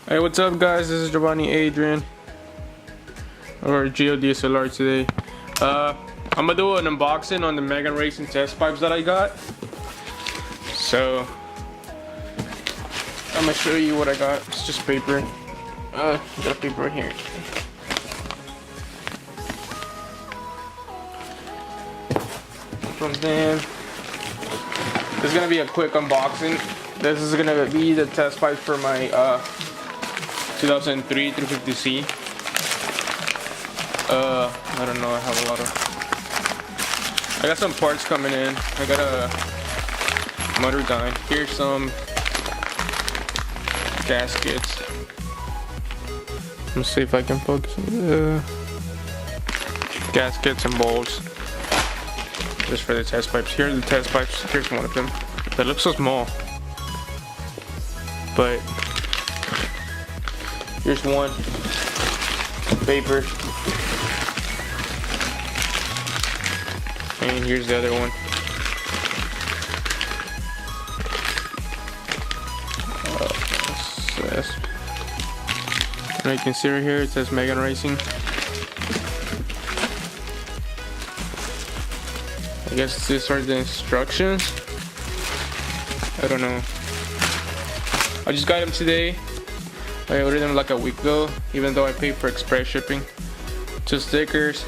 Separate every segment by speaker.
Speaker 1: Hey, what's up guys? This is Giovanni Adrian or GeoDSLR today. I'm gonna do an unboxing on the Megan Racing test pipes that I got. So I'm gonna show you what I got. It's just paper. Got a paper right here. From then, this is gonna be a quick unboxing. This is gonna be the test pipes for my 2003 350C. I don't know, I have a lot of... I got some parts coming in. I got a motordyne. Here's some gaskets. Let's see if I can focus. Gaskets and bolts. Just for the test pipes. Here are the test pipes. Here's one of them. That looks so small. But here's one. Paper. And here's the other one. And you can see right here it says Megan Racing. I guess these are the instructions. I don't know. I just got them today. I ordered them like a week ago, even though I paid for express shipping. 2 stickers,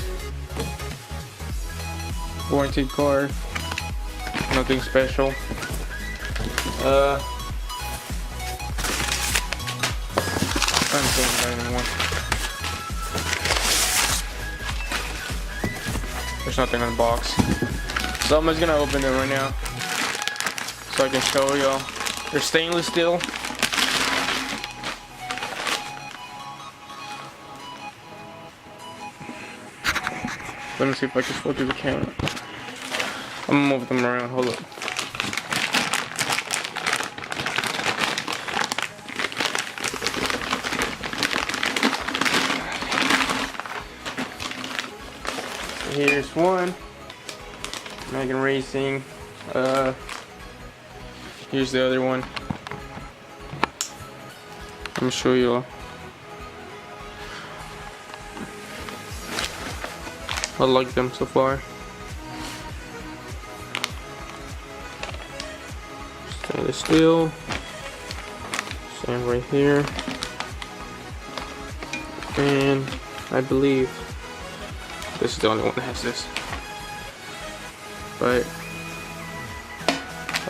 Speaker 1: warranty card, nothing special. I don't think that anymore. There's nothing in the box. So I'm just gonna open them right now so I can show y'all. They're stainless steel. Let me see if I can focus the camera. I'm gonna move them around. Hold up. Here's one. Megan Racing. Here's the other one. Let me show you all. I like them so far. Stainless steel. Same right here. And I believe this is the only one that has this. But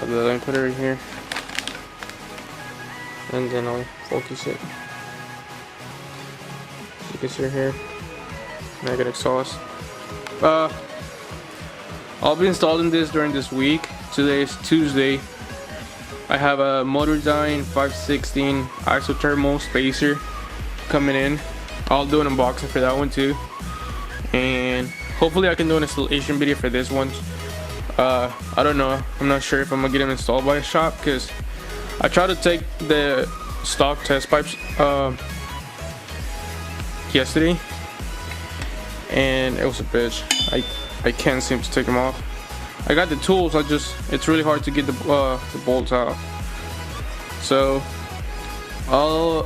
Speaker 1: let me put it right here. And then I'll focus it. So you can see right here. Megan exhaust. I'll be installing this during this week. Today is Tuesday. I have a motordyne 516 isothermal spacer coming in. I'll do an unboxing for that one too. And hopefully I can do an installation video for this one. I don't know. I'm not sure if I'm gonna get them installed by a shop because I tried to take the stock test pipes yesterday. And it was a bitch. I can't seem to take them off. I got the tools, it's really hard to get the bolts out. So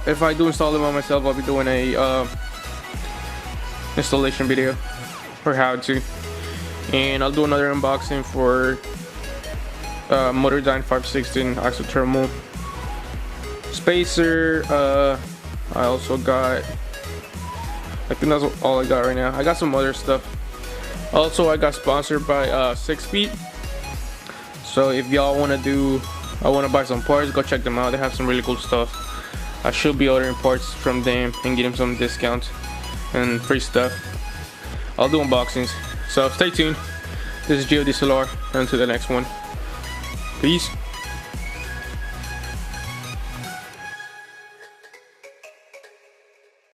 Speaker 1: if I do install them on myself, I'll be doing a installation video or how to. And I'll do another unboxing for motordyne 516 isothermal spacer. I also got, I think that's all I got right now. I got some other stuff. Also, I got sponsored by 6 Feet. So if y'all want to buy some parts, go check them out. They have some really cool stuff. I should be ordering parts from them and getting some discounts and free stuff. I'll do unboxings. So stay tuned. This is GeoDSLR. Until the next one. Peace.